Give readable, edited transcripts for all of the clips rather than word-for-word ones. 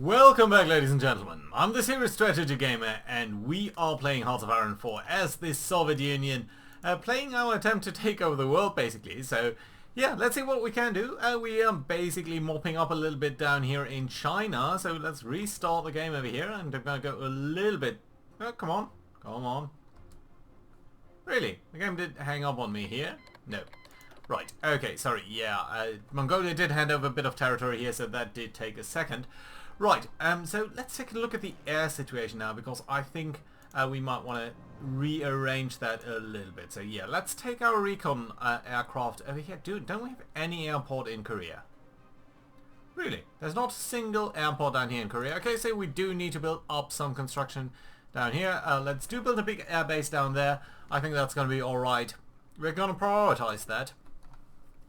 Welcome back, ladies and gentlemen. I'm the Serious Strategy Gamer, and we are playing Hearts of Iron 4 as the Soviet Union, playing our attempt to take over the world, basically. So, yeah, let's see what we can do. We are basically mopping up a little bit down here in China, so let's restart the game over here, and I'm going to go a little bit... Oh, come on. Come on. Really? The game did hang up on me here? No. Right, okay, sorry, yeah, Mongolia did hand over a bit of territory here, so that did take a second. Right, so let's take a look at the air situation now, because I think we might want to rearrange that a little bit. So yeah, let's take our recon aircraft over here. Dude, don't we have any airport in Korea? Really? There's not a single airport down here in Korea. Okay, so we do need to build up some construction down here. Let's build a big air base down there. I think that's going to be alright. We're going to prioritize that.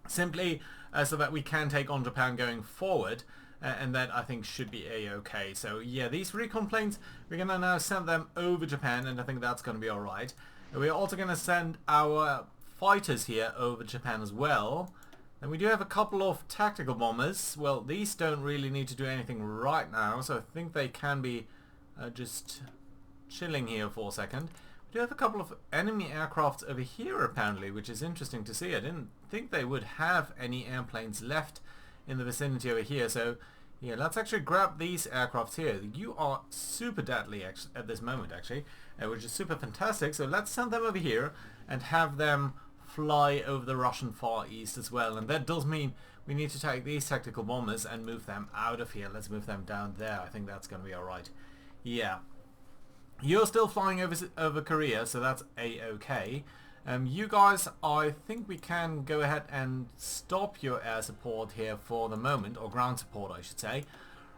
Simply so that we can take on Japan going forward. And that I think should be a-okay. So yeah, these recon planes, we're going to now send them over Japan, and I think that's going to be alright. We're also going to send our fighters here over Japan as well. And we do have a couple of tactical bombers. Well, these don't really need to do anything right now, so I think they can be just chilling here for a second. We do have a couple of enemy aircrafts over here apparently, which is interesting to see. I didn't think they would have any airplanes left in the vicinity over here, so yeah, let's actually grab these aircrafts here. You are super deadly at this moment actually, which is super fantastic, so let's send them over here and have them fly over the Russian Far East as well. And that does mean we need to take these tactical bombers and move them out of here. Let's move them down there. I think that's going to be alright. Yeah, you're still flying over Korea, so that's a-okay. You guys, I think we can go ahead and stop your air support here for the moment, or ground support I should say.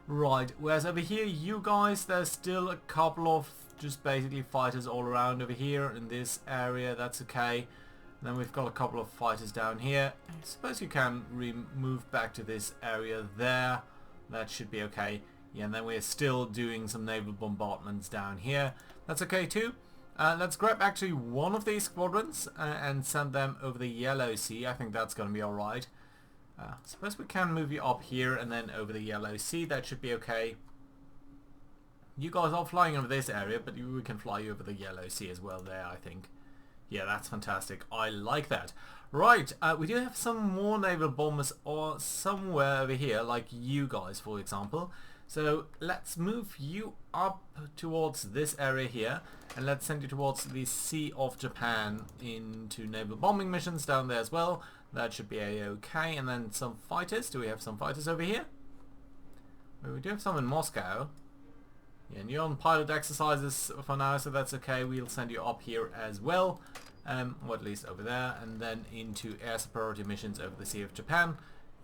Right, whereas over here, you guys, there's still a couple of just basically fighters all around over here in this area, that's okay. Then we've got a couple of fighters down here. I suppose you can move back to this area there, that should be okay. Yeah, and then we're still doing some naval bombardments down here, that's okay too. Let's grab actually one of these squadrons and send them over the Yellow Sea. I think that's going to be alright. Suppose we can move you up here and then over the Yellow Sea. That should be okay. You guys are flying over this area, but we can fly you over the Yellow Sea as well there, I think. Yeah, that's fantastic. I like that. Right, we do have some more naval bombers or somewhere over here, like you guys, for example. So let's move you up towards this area here, and let's send you towards the Sea of Japan into naval bombing missions down there as well. That should be a-okay. And then some fighters. Do we have some fighters over here? Well, we do have some in Moscow. Yeah, and you're on pilot exercises for now, so that's okay. We'll send you up here as well, or at least over there, and then into air superiority missions over the Sea of Japan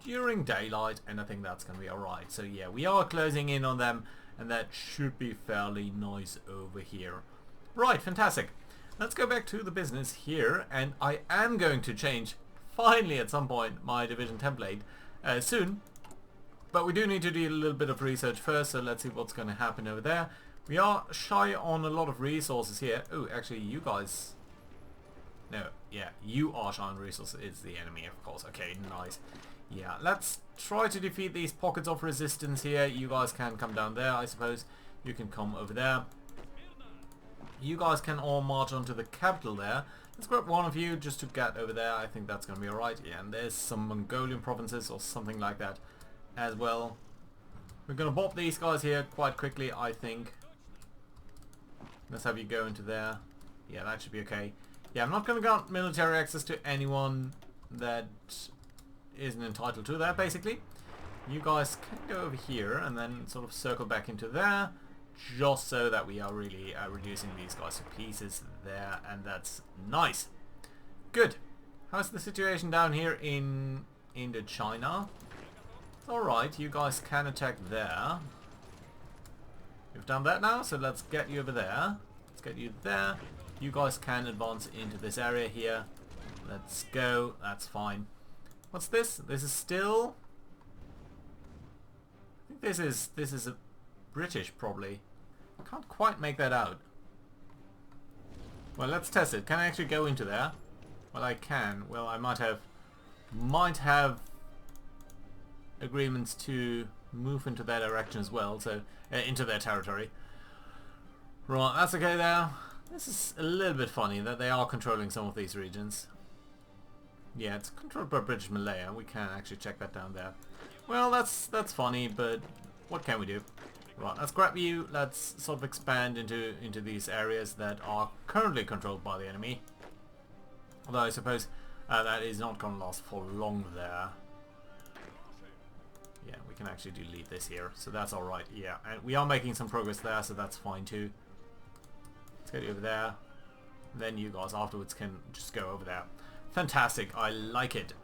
during daylight, and I think that's going to be alright. So yeah, we are closing in on them, and that should be fairly nice over here. Right, fantastic. Let's go back to the business here, and I am going to change, finally at some point, my division template soon. But we do need to do a little bit of research first, so let's see what's going to happen over there. We are shy on a lot of resources here. Oh, actually, you guys... No, yeah, you are shy on resources. It's the enemy, of course. Okay, nice. Yeah, let's try to defeat these pockets of resistance here. You guys can come down there, I suppose. You can come over there. You guys can all march onto the capital there. Let's grab one of you just to get over there. I think that's going to be alright. Yeah, and there's some Mongolian provinces or something like that as well. We're going to bop these guys here quite quickly, I think. Let's have you go into there. Yeah, that should be okay. Yeah, I'm not going to grant military access to anyone that isn't entitled to that, basically. You guys can go over here and then sort of circle back into there, just so that we are really reducing these guys to pieces there, and that's nice. Good. How's the situation down here in Indochina? It's alright, you guys can attack there. We've done that now, so let's get you over there. Let's get you there. You guys can advance into this area here. Let's go, that's fine. What's this? This is still... I think this is a British, probably. I can't quite make that out. Well, let's test it. Can I actually go into there? Well, I can. Well, I might have agreements to move into their direction as well, so into their territory. Right, that's okay there. This is a little bit funny that they are controlling some of these regions. Yeah, it's controlled by British Malaya. We can actually check that down there. Well, that's funny, but what can we do? Right, let's grab you. Let's sort of expand into these areas that are currently controlled by the enemy. Although I suppose that is not going to last for long there. Yeah, we can actually delete this here, so that's alright. Yeah, and we are making some progress there, so that's fine too. Let's get you over there. Then you guys afterwards can just go over there. Fantastic, I like it.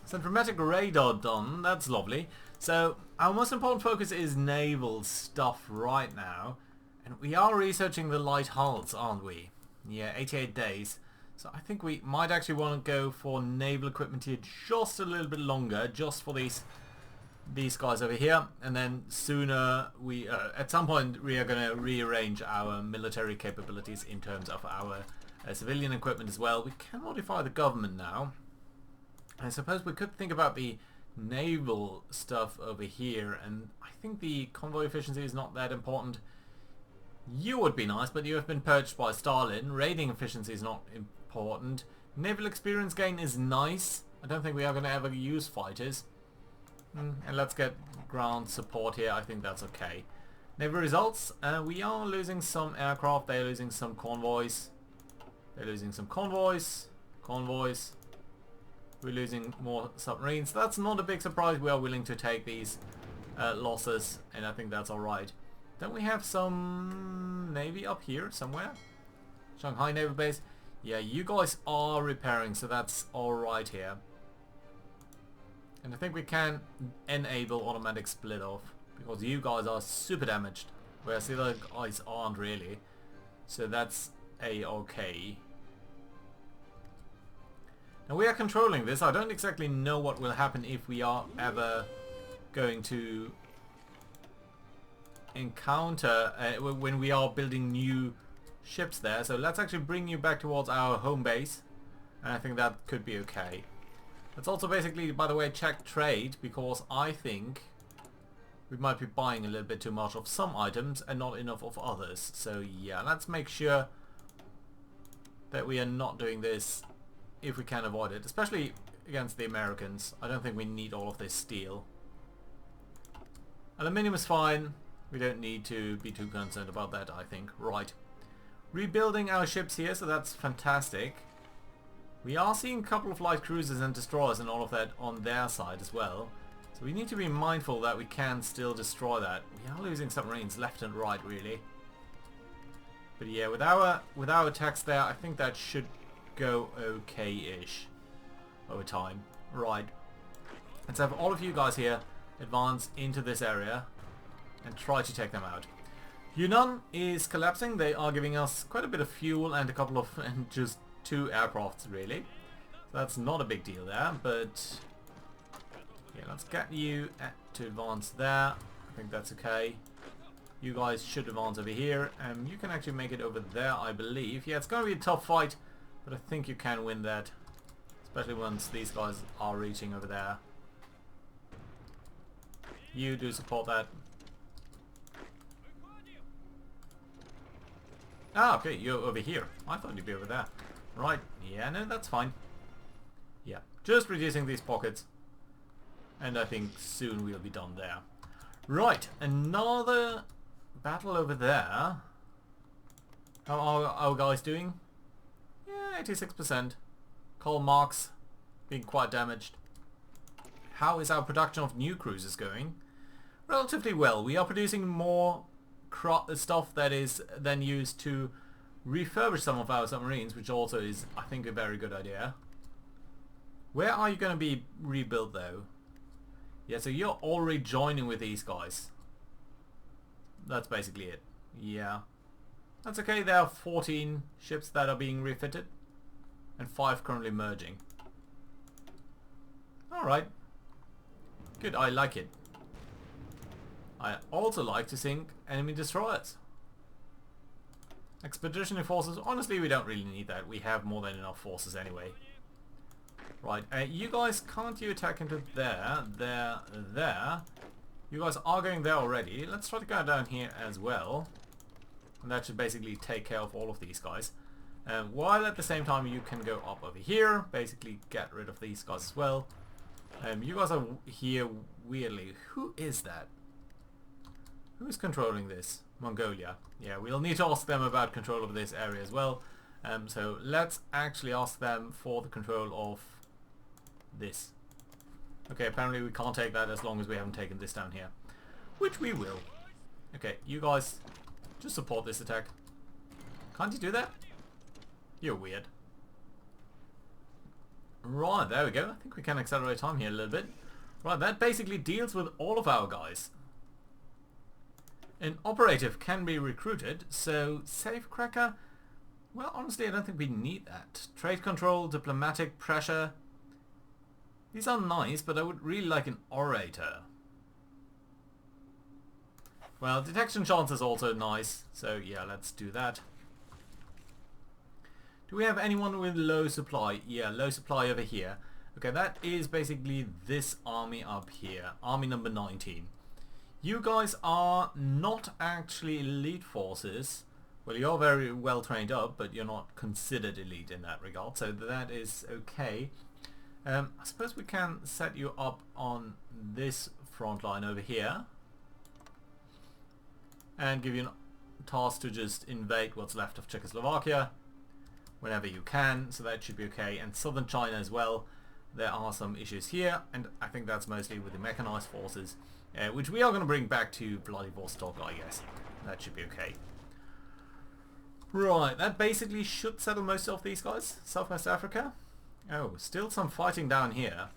So dramatic radar done, that's lovely. So our most important focus is naval stuff right now. And we are researching the light hulls, aren't we? Yeah, 88 days. So I think we might actually want to go for naval equipment here just a little bit longer, just for these guys over here. And then sooner we, at some point we are going to rearrange our military capabilities in terms of our civilian equipment as well. We can modify the government now. I suppose we could think about the naval stuff over here, and I think the convoy efficiency is not that important. You would be nice, but you have been purged by Stalin. Raiding efficiency is not important. Naval experience gain is nice. I don't think we are going to ever use fighters. And let's get ground support here. I think that's okay. Naval results. We are losing some aircraft. They're losing some convoys. They're losing some convoys. Convoys. We're losing more submarines. That's not a big surprise. We are willing to take these losses, and I think that's alright. Then we have some navy up here somewhere. Shanghai Naval Base. Yeah, you guys are repairing, so that's alright here. And I think we can enable automatic split off, because you guys are super damaged, whereas the other guys aren't really. So that's a-okay. Now we are controlling this. I don't exactly know what will happen if we are ever going to encounter when we are building new ships there. So let's actually bring you back towards our home base, and I think that could be okay. Let's also basically, by the way, check trade, because I think we might be buying a little bit too much of some items and not enough of others. So yeah, let's make sure that we are not doing this if we can avoid it, especially against the Americans. I don't think we need all of this steel. Aluminium is fine. We don't need to be too concerned about that, I think. Right. Rebuilding our ships here, so that's fantastic. We are seeing a couple of light cruisers and destroyers and all of that on their side as well. So we need to be mindful that we can still destroy that. We are losing submarines left and right, really. But yeah, with our attacks there, I think that should go okay-ish over time. Right. Let's have all of you guys here advance into this area and try to take them out. Yunnan is collapsing. They are giving us quite a bit of fuel and a couple of and just 2 aircrafts really. So that's not a big deal there, but yeah, let's get you to advance there. I think that's okay. You guys should advance over here, and you can actually make it over there, I believe. Yeah, it's going to be a tough fight, but I think you can win that, especially once these guys are reaching over there. You do support that. Ah, okay, you're over here. I thought you'd be over there. Right, yeah, no, that's fine. Yeah, just reducing these pockets, and I think soon we'll be done there. Right, another battle over there. How are our guys doing? Yeah, 86%. Karl Marx being quite damaged. How is our production of new cruisers going? Relatively well. We are producing more stuff that is then used to refurbish some of our submarines, which also is, I think, a very good idea. Where are you going to be rebuilt though? Yeah, so you're already joining with these guys. That's basically it. Yeah. That's okay. There are 14 ships that are being refitted and 5 currently merging. Alright. Good, I like it. I also like to sink enemy destroyers. Expeditionary forces, honestly we don't really need that. We have more than enough forces anyway. Right, you guys, can't you attack into there, there, there? You guys are going there already. Let's try to go down here as well. And that should basically take care of all of these guys. While at the same time you can go up over here, basically get rid of these guys as well. You guys are here weirdly. Who is that? Who is controlling this? Mongolia. Yeah, we'll need to ask them about control of this area as well. So let's actually ask them for the control of this. Okay, apparently we can't take that as long as we haven't taken this down here. Which we will. Okay, you guys just support this attack. Can't you do that? You're weird. Right, there we go. I think we can accelerate time here a little bit. Right, that basically deals with all of our guys. An operative can be recruited, so safecracker, well, honestly, I don't think we need that. Trade control, diplomatic pressure. These are nice, but I would really like an orator. Well, detection chance is also nice, so yeah, let's do that. Do we have anyone with low supply? Yeah, low supply over here. Okay, that is basically this army up here. Army number 19. You guys are not actually elite forces. Well, you're very well trained up, but you're not considered elite in that regard, so that is okay. I suppose we can set you up on this front line over here. And give you a task to just invade what's left of Czechoslovakia whenever you can, so that should be okay. And southern China as well, there are some issues here, and I think that's mostly with the mechanized forces, which we are going to bring back to Vladivostok, I guess. That should be okay. Right, that basically should settle most of these guys. Southwest Africa. Oh, still some fighting down here.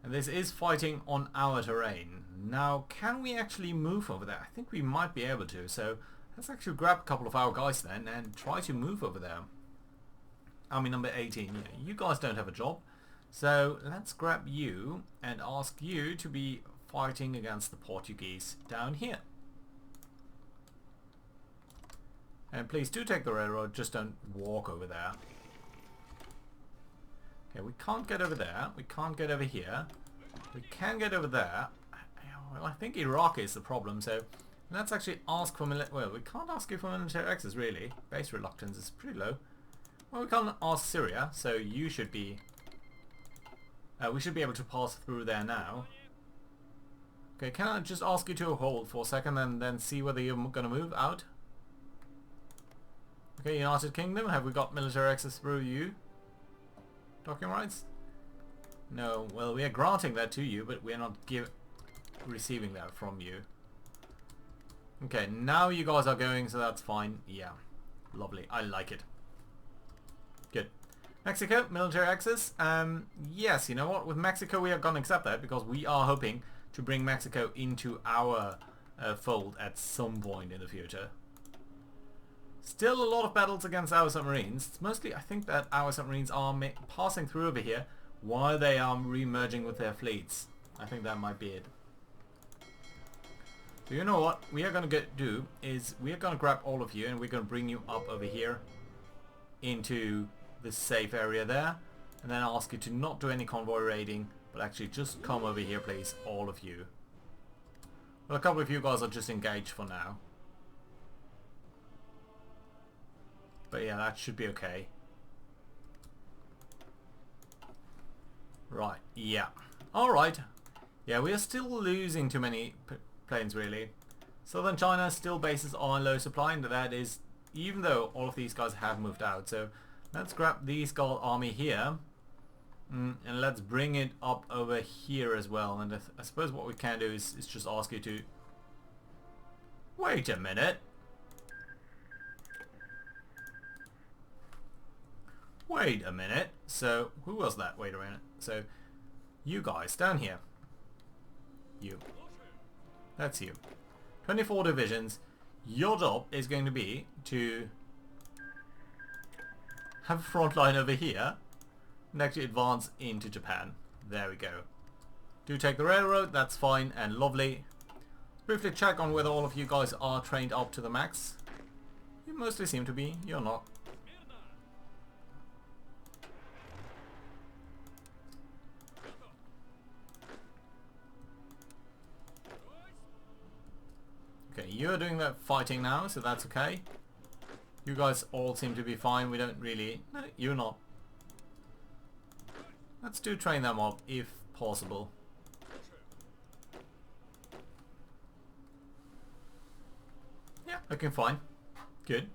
And this is fighting on our terrain. Now, can we actually move over there? I think we might be able to, so let's actually grab a couple of our guys then and try to move over there. Army number 18, you guys don't have a job. So let's grab you and ask you to be fighting against the Portuguese down here. And please do take the railroad, just don't walk over there. Okay, we can't get over there. We can't get over here. We can get over there. Well, I think Iraq is the problem, so let's actually ask for well, we can't ask you for military access, really. Base reluctance is pretty low. Well, we can't ask Syria, so you should be... we should be able to pass through there now. Okay, can I just ask you to hold for a second and then see whether you're going to move out? Okay, United Kingdom, have we got military access through you? Docking rights? No, well, we are granting that to you, but we are not receiving that from you. Okay, now you guys are going, so that's fine. Yeah, lovely. I like it. Good. Mexico, military access. Yes, you know what? With Mexico, we are going to accept that because we are hoping to bring Mexico into our fold at some point in the future. Still a lot of battles against our submarines. It's mostly, I think, that our submarines are passing through over here while they are re-merging with their fleets. I think that might be it. So you know what we are going to do is we are going to grab all of you and we're going to bring you up over here into this safe area there, and then ask you to not do any convoy raiding, but actually just come over here, please, all of you. Well, a couple of you guys are just engaged for now. But yeah, that should be okay. Right, yeah. Alright. Yeah, we are still losing too many planes, really. Southern China still bases on low supply, and that is even though all of these guys have moved out. So let's grab these Gaul army here. And let's bring it up over here as well. And I suppose what we can do is just ask you to... Wait a minute. Wait a minute. So, who was that? Wait a minute. So, you guys down here. You. That's you. 24 divisions. Your job is going to be to have a front line over here and actually advance into Japan. There we go. Do take the railroad, that's fine and lovely. Briefly check on whether all of you guys are trained up to the max. You mostly seem to be, you're not. you're doing that fighting now, so that's okay. You guys all seem to be fine. We don't really... No, you're not. Let's do train them up if possible. Yeah, looking fine. Good.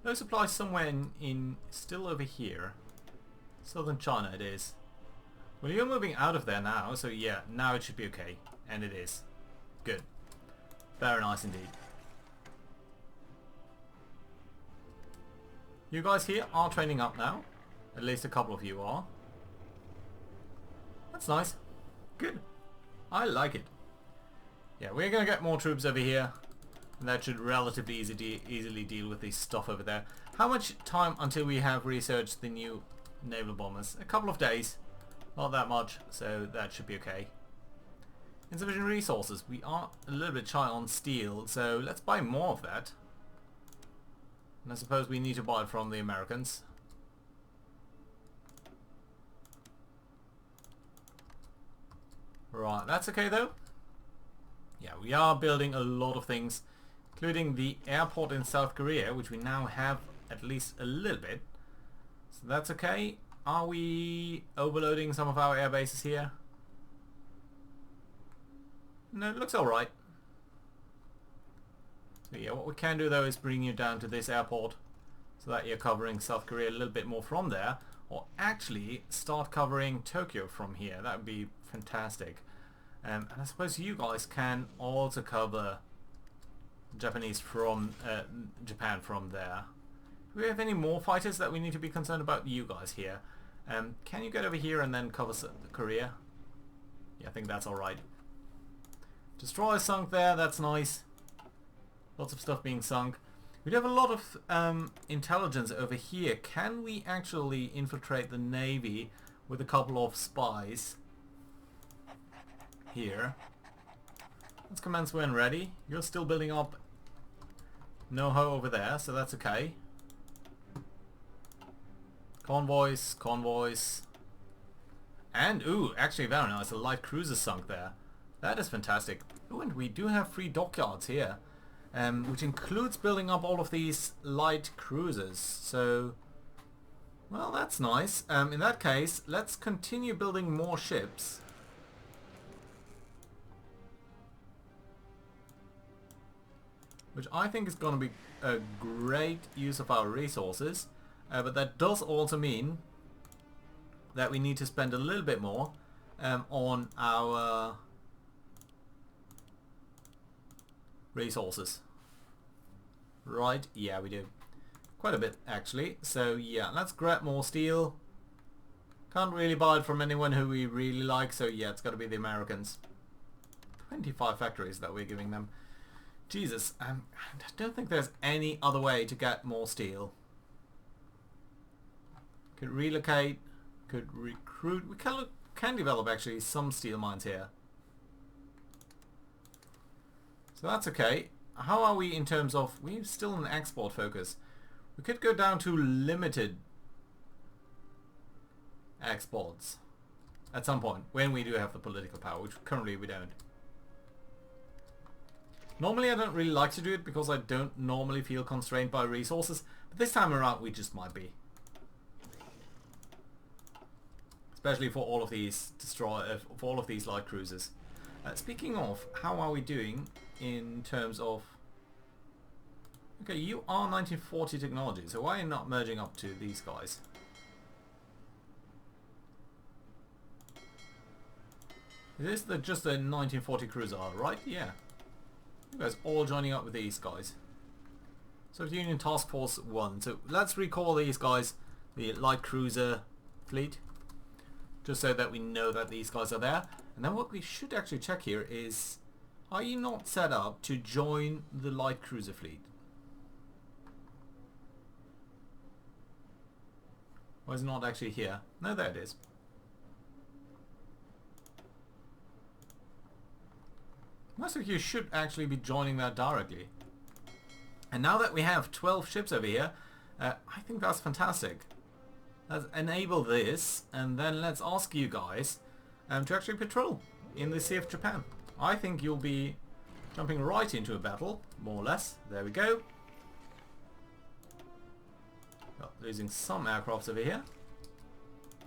No supplies somewhere in still over here. Southern China it is. Well, you're moving out of there now, so yeah, now it should be okay. And it is. Good. Very nice indeed. You guys here are training up now. At least a couple of you are. That's nice. Good. I like it. Yeah, we're going to get more troops over here. And that should relatively easily deal with this stuff over there. How much time until we have researched the new naval bombers? A couple of days. Not that much, so that should be okay. Insufficient resources. We are a little bit shy on steel, so let's buy more of that. And I suppose we need to buy it from the Americans. Right, that's okay though. Yeah, we are building a lot of things, including the airport in South Korea, which we now have at least a little bit. So that's okay. Are we overloading some of our air bases here? No, it looks alright. So yeah, what we can do though is bring you down to this airport so that you're covering South Korea a little bit more from there, or actually start covering Tokyo from here. That would be fantastic. And I suppose you guys can also cover Japanese from Japan from there. Do we have any more fighters that we need to be concerned about? You guys here. Can you get over here and then cover Korea? Yeah, I think that's alright. Destroyer sunk there, that's nice. Lots of stuff being sunk. We do have a lot of intelligence over here. Can we actually infiltrate the Navy with a couple of spies? Here. Let's commence when ready. You're still building up NOHO over there, so that's okay. Convoys, convoys. And, ooh, actually very nice. A light cruiser sunk there. That is fantastic. Ooh, and we do have 3 dockyards here. Which includes building up all of these light cruisers. So, well, that's nice. In that case, let's continue building more ships. Which I think is going to be a great use of our resources. But that does also mean that we need to spend a little bit more on our resources. Right? Yeah, we do. Quite a bit, actually. So, yeah, let's grab more steel. Can't really buy it from anyone who we really like, so yeah, it's got to be the Americans. 25 factories that we're giving them. Jesus, I don't think there's any other way to get more steel. Could relocate, could recruit. We can develop actually some steel mines here. So that's okay. How are we in terms of... We're still in export focus. We could go down to limited exports at some point when we do have the political power, which currently we don't. Normally I don't really like to do it because I don't normally feel constrained by resources, but this time around we just might be. Especially for all of these for all of these light cruisers. Speaking of, how are we doing in terms of... Okay, you are 1940 technology, so why are you not merging up to these guys? Is this just a 1940 cruiser, right? Yeah. You guys all joining up with these guys. Soviet Union Task Force 1. So let's recall these guys, the light cruiser fleet. Just so that we know that these guys are there. And then what we should actually check here is, are you not set up to join the light cruiser fleet? Or is it not actually here? No, there it is. Most of you should actually be joining that directly. And now that we have 12 ships over here, I think that's fantastic. Let's enable this, and then let's ask you guys to actually patrol in the Sea of Japan. I think you'll be jumping right into a battle, more or less. There we go. Well, losing some aircrafts over here.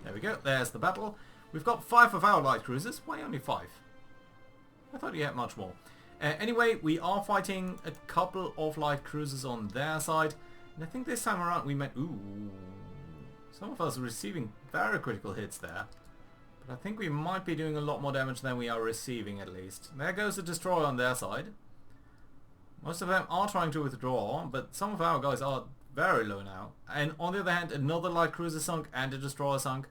There we go. There's the battle. We've got 5 of our light cruisers. Why only 5? I thought you had much more. Anyway, we are fighting a couple of light cruisers on their side. And I think this time around we might... Ooh. Some of us are receiving very critical hits there. But I think we might be doing a lot more damage than we are receiving at least. There goes the destroyer on their side. Most of them are trying to withdraw, but some of our guys are very low now. And on the other hand, another light cruiser sunk and a destroyer sunk.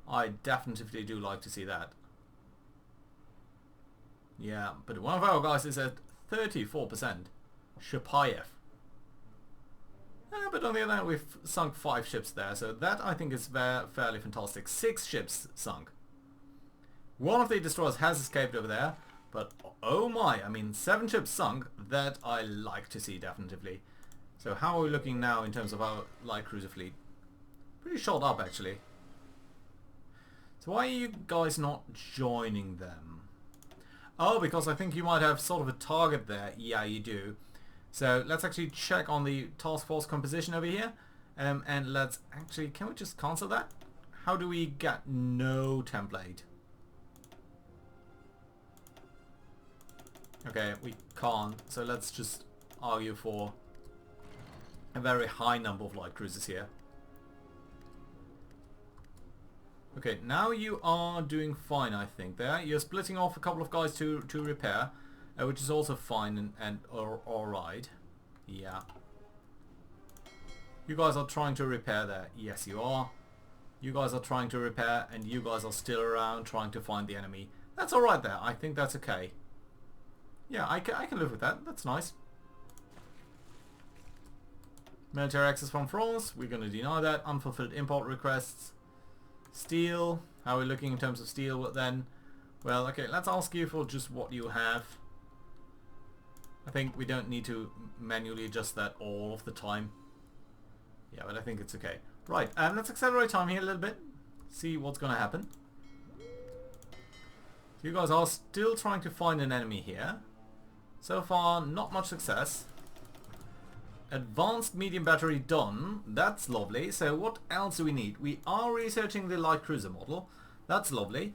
I definitely do like to see that. Yeah, but one of our guys is at 34%. Shapayev. But on the other hand, we've sunk 5 ships there, so that I think is fairly fantastic. 6 ships sunk. One of the destroyers has escaped over there, but oh my, I mean 7 ships sunk, that I like to see definitely. So how are we looking now in terms of our light cruiser fleet? Pretty shot up actually. So why are you guys not joining them? Oh, because I think you might have sort of a target there. Yeah, you do. So let's actually check on the task force composition over here. And let's actually, can we just cancel that? How do we get no template? Okay, we can't. So let's just argue for a very high number of light cruisers here. Okay, now you are doing fine, I think. There, you're splitting off a couple of guys to repair, which is also fine and all right. Yeah. You guys are trying to repair there. Yes, you are. You guys are trying to repair, and you guys are still around trying to find the enemy. That's all right there. I think that's okay. Yeah, I can live with that. That's nice. Military access from France. We're going to deny that. Unfulfilled import requests. Steel, how are we looking in terms of steel then? Well, okay, let's ask you for just what you have. I think we don't need to manually adjust that all of the time. Yeah, but I think it's okay. Right, let's accelerate time here a little bit. See what's going to happen. So you guys are still trying to find an enemy here. So far, not much success. Advanced medium battery done. That's lovely. So what else do we need? We are researching the light cruiser model. That's lovely.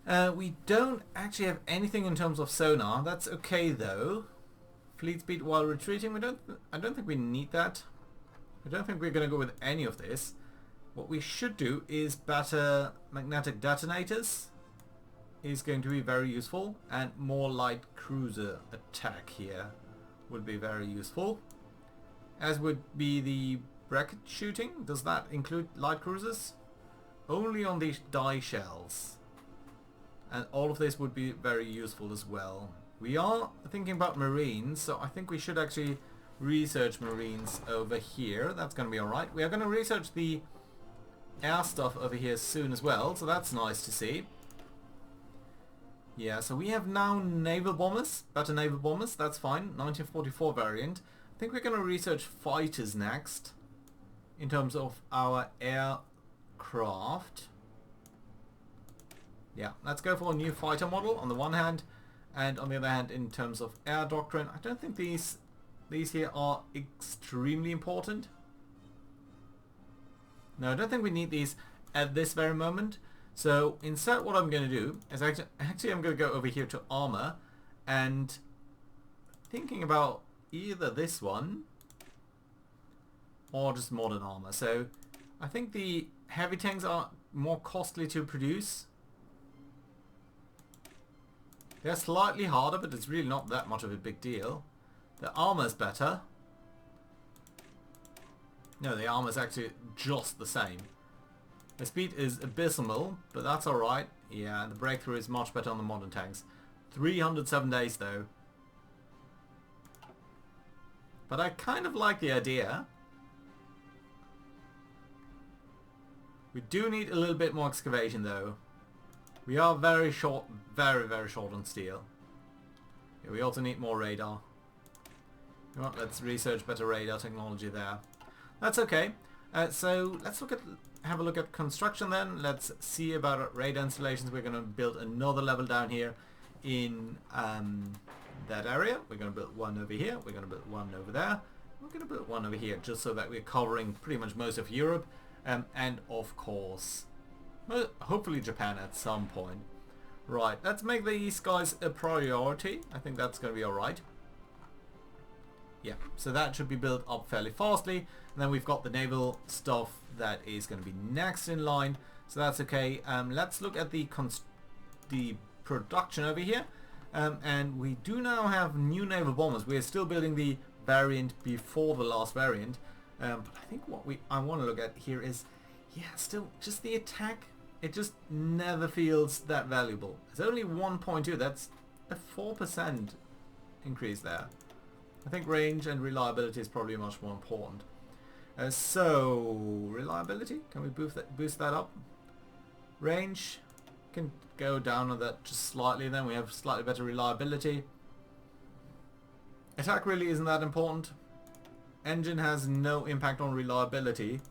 We don't actually have anything in terms of sonar. That's okay though. Fleet speed while retreating. I don't think we need that. I don't think we're going to go with any of this. What we should do is better magnetic detonators. Is going to be very useful, and more light cruiser attack here would be very useful. As would be the bracket shooting. Does that include light cruisers? Only on these die shells. And all of this would be very useful as well. We are thinking about marines, so I think we should actually research marines over here. That's going to be alright. We are going to research the air stuff over here soon as well, so that's nice to see. Yeah, so we have now naval bombers, better naval bombers, that's fine. 1944 variant. I think we're going to research fighters next in terms of our aircraft. Yeah, let's go for a new fighter model on the one hand, and on the other hand in terms of air doctrine. I don't think these here are extremely important. No, I don't think we need these at this very moment. So instead what I'm going to do is actually I'm going to go over here to armor, and thinking about either this one or just modern armor. So I think the heavy tanks are more costly to produce. They're slightly harder, but it's really not that much of a big deal. The armor's better. No, the armor's actually just the same. The speed is abysmal, but that's alright. Yeah, the breakthrough is much better on the modern tanks. 307 days though. But I kind of like the idea. We do need a little bit more excavation though. We are very short, very short on steel. Yeah, we also need more radar. You know what, let's research better radar technology there. That's okay. So let's have a look at construction then. Let's see about radar installations. We're going to build another level down here in that area. We're going to build one over here. We're going to build one over there. We're going to build one over here, just so that we're covering pretty much most of Europe. And of course, hopefully Japan at some point. Right, let's make these guys a priority. I think that's going to be alright. Yeah, so that should be built up fairly fastly. And then we've got the naval stuff that is going to be next in line. So that's okay. Let's look at the production over here. And we do now have new naval bombers. We're still building the variant before the last variant. But I think what I want to look at here is, yeah, still just the attack. It just never feels that valuable. It's only 1.2. That's a 4% increase there. I think range and reliability is probably much more important. So, reliability, can we boost that up? Range, can go down on that just slightly, then we have slightly better reliability. Attack really isn't that important. Engine has no impact on reliability,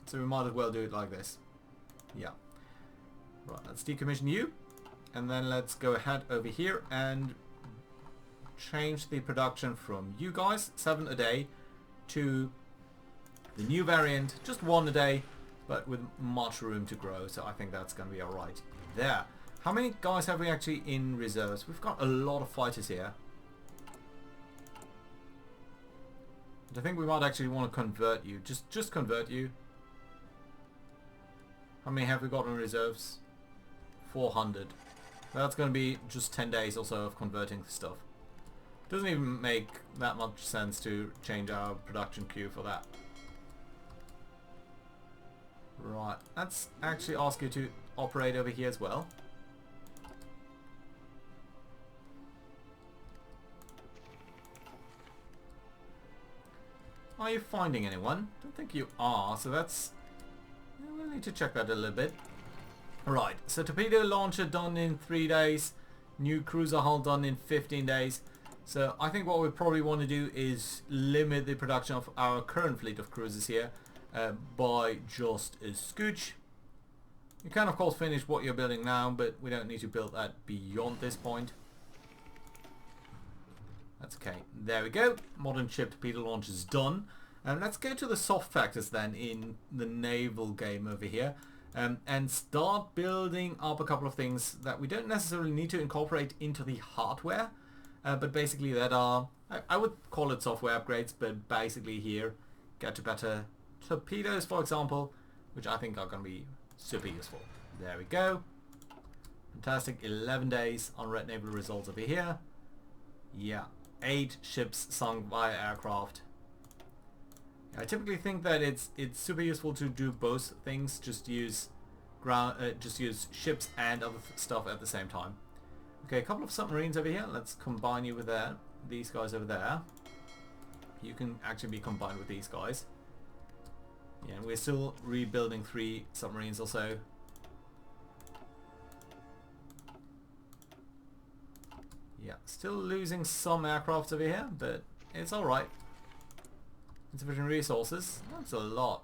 so we might as well do it like this. Yeah. Right, let's decommission you, and then let's go ahead over here and change the production from you guys, 7 a day, to the new variant, just 1 a day, but with much room to grow, so I think that's going to be alright there. How many guys have we actually in reserves? We've got a lot of fighters here. I think we might actually want to convert you. Just convert you. How many have we got in reserves? 400. That's going to be just 10 days or so of converting stuff. Doesn't even make that much sense to change our production queue for that. Right, let's actually ask you to operate over here as well. Are you finding anyone? Don't think you are, so that's... we'll need to check that a little bit. Right, so torpedo launcher done in 3 days. New cruiser hull done in 15 days. So I think what we probably want to do is limit the production of our current fleet of cruisers here by just a scooch. You can of course finish what you're building now, but we don't need to build that beyond this point. That's okay. There we go. Modern ship torpedo launch is done. Let's go to the soft factors then in the naval game over here. And start building up a couple of things that we don't necessarily need to incorporate into the hardware. But basically that are, I would call it software upgrades, but basically here, get to better torpedoes, for example, which I think are going to be super useful. There we go. Fantastic. 11 days on Red Naval results over here. Yeah. 8 ships sunk by aircraft. I typically think that it's super useful to do both things. Just use ships and other stuff at the same time. Okay, a couple of submarines over here. Let's combine you with that. These guys over there. You can actually be combined with these guys. Yeah, and we're still rebuilding 3 submarines or so. Yeah, still losing some aircraft over here, but it's alright. Insufficient resources. That's a lot.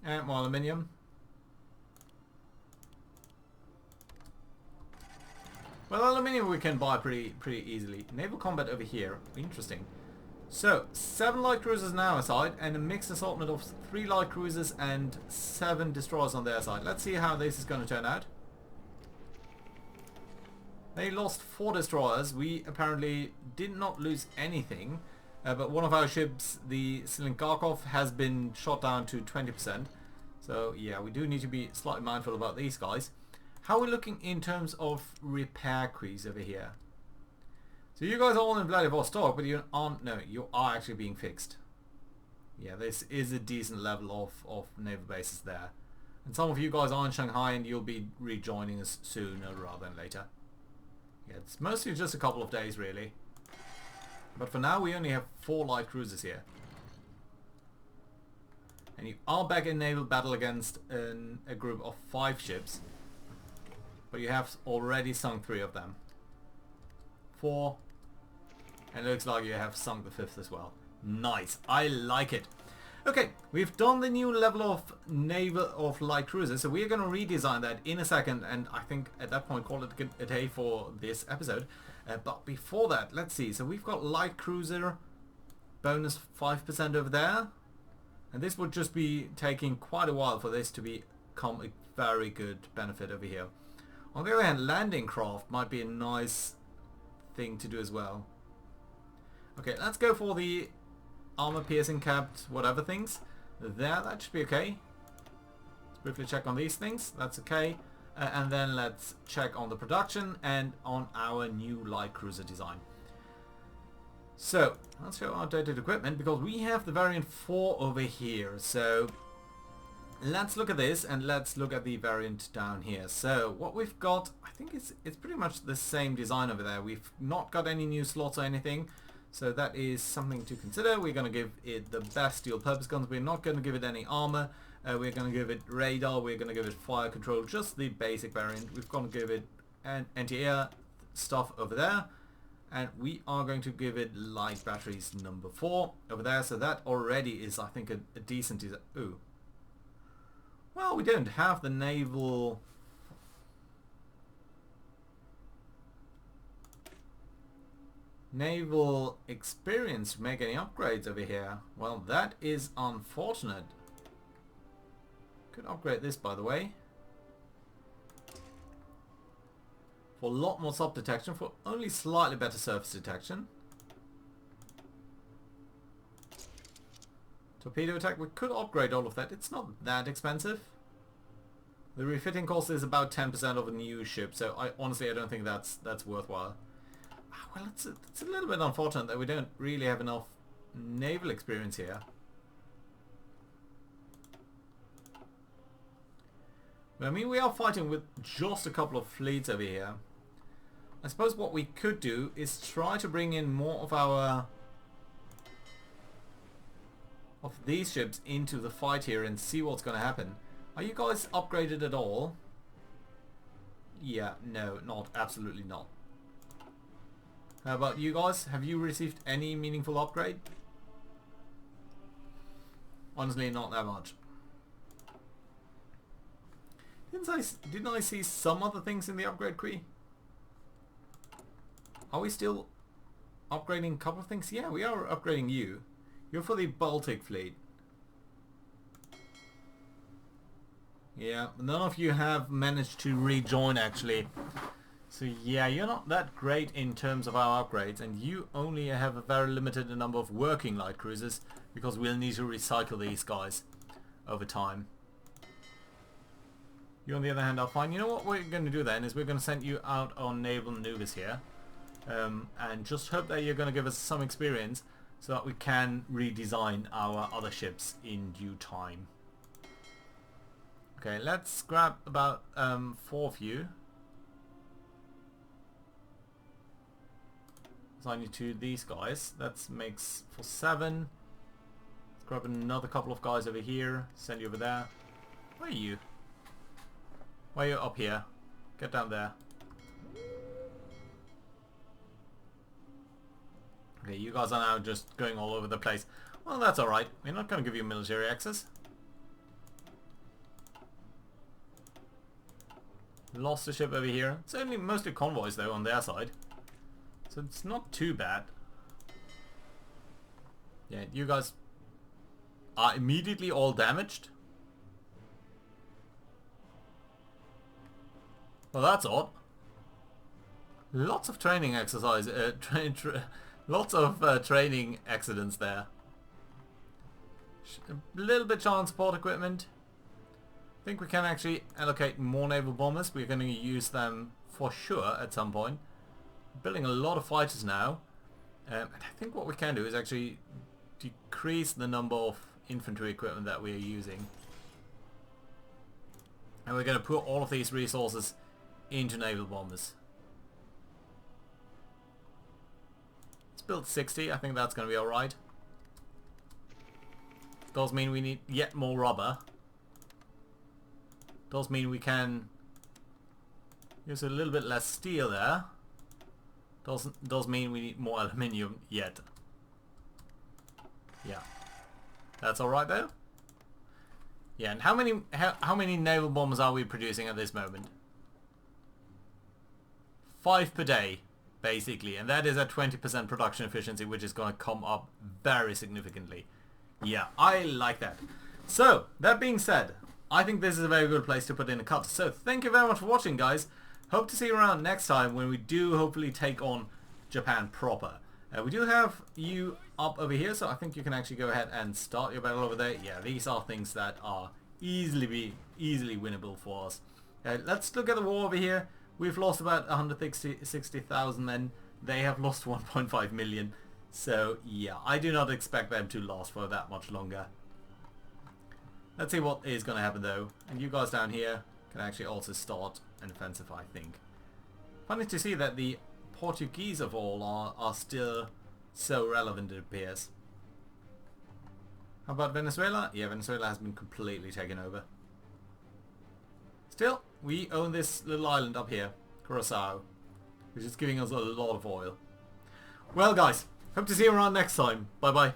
And more aluminium. Well, aluminium we can buy pretty easily. Naval combat over here. Interesting. So, 7 light cruisers on our side, and a mixed assortment of 3 light cruisers and 7 destroyers on their side. Let's see how this is going to turn out. They lost 4 destroyers. We apparently did not lose anything. But one of our ships, the Slinkarkov, has been shot down to 20%. So yeah, we do need to be slightly mindful about these guys. How are we looking in terms of repair crews over here? So you guys are all in Vladivostok, but you aren't. No, you are actually being fixed. Yeah, this is a decent level of naval bases there. And some of you guys are in Shanghai, and you'll be rejoining us sooner rather than later. Yeah, it's mostly just a couple of days really. But for now we only have 4 light cruisers here. And you are back in naval battle against a group of 5 ships. But you have already sunk 3 of them. 4. And it looks like you have sunk the 5th as well. Nice. I like it. Okay, we've done the new level of naval of light cruisers, so we're going to redesign that in a second, and I think at that point call it a day for this episode. But before that, let's see. So we've got light cruiser bonus 5% over there, and this would just be taking quite a while for this to become a very good benefit over here. On the other hand, landing craft might be a nice thing to do as well. Okay, let's go for the armor piercing capped whatever things. There, that should be okay. Let's briefly check on these things. That's okay. And then let's check on the production and on our new light cruiser design. So, let's show outdated equipment because we have the variant 4 over here. So, let's look at this and let's look at the variant down here. So, what we've got, I think it's pretty much the same design over there. We've not got any new slots or anything. So that is something to consider. We're going to give it the best dual purpose guns. We're not going to give it any armor. We're going to give it radar. We're going to give it fire control. Just the basic variant. We're going to give it an anti-air stuff over there. And we are going to give it light batteries number 4 over there. So that already is, I think, a decent... Ooh. Well, we don't have the naval... Naval experience to make any upgrades over here. Well, that is unfortunate. Could upgrade this, by the way. For a lot more sub detection, for only slightly better surface detection. Torpedo attack, we could upgrade all of that. It's not that expensive. The refitting cost is about 10% of a new ship, so honestly I don't think that's worthwhile. Well, it's a little bit unfortunate that we don't really have enough naval experience here. But I mean, we are fighting with just a couple of fleets over here. I suppose what we could do is try to bring in more of these ships into the fight here and see what's going to happen. Are you guys upgraded at all? Yeah, no, not. Absolutely not. How about you guys? Have you received any meaningful upgrade? Honestly, not that much. Didn't I see some other things in the upgrade tree? Are we still upgrading a couple of things? Yeah, we are upgrading you. You're for the Baltic fleet. Yeah, none of you have managed to rejoin actually. So yeah, you're not that great in terms of our upgrades, and you only have a very limited number of working light cruisers because we'll need to recycle these guys over time. You on the other hand are fine. You know what we're going to do then is we're going to send you out on naval maneuvers here, and just hope that you're going to give us some experience so that we can redesign our other ships in due time. Okay, let's grab about 4 of you. Assign you to these guys. That makes for 7. Let's grab another couple of guys over here. Send you over there. Where are you? Why are you up here? Get down there. Okay, you guys are now just going all over the place. Well, that's alright. We're not going to give you military access. Lost a ship over here. It's only mostly convoys though on their side. So it's not too bad. Yeah, you guys are immediately all damaged. Well, that's odd. Lots of training exercise, lots of training accidents there. A little bit challenge support equipment. I think we can actually allocate more naval bombers. We're going to use them for sure at some point. Building a lot of fighters now. And I think what we can do is actually decrease the number of infantry equipment that we are using. And we're going to put all of these resources into naval bombers. Let's build 60. I think that's going to be alright. Does mean we need yet more rubber. Does mean we can use a little bit less steel there. Does mean we need more aluminium yet. Yeah. That's alright though. Yeah, and how many naval bombers are we producing at this moment? 5 per day, basically, and that is at 20% production efficiency, which is going to come up very significantly. Yeah, I like that. So, that being said, I think this is a very good place to put in a cut. So, thank you very much for watching, guys. Hope to see you around next time when we do hopefully take on Japan proper. We do have you up over here, so I think you can actually go ahead and start your battle over there. Yeah, these are things that are easily winnable for us. Let's look at the war over here. We've lost about 160,000 men. They have lost 1.5 million. So yeah, I do not expect them to last for that much longer. Let's see what is going to happen though. And you guys down here can actually also start an offensive, I think. Funny to see that the Portuguese of all are still so relevant, it appears. How about Venezuela? Yeah, Venezuela has been completely taken over. Still, we own this little island up here, Curacao, which is giving us a lot of oil. Well guys, hope to see you around next time. Bye bye.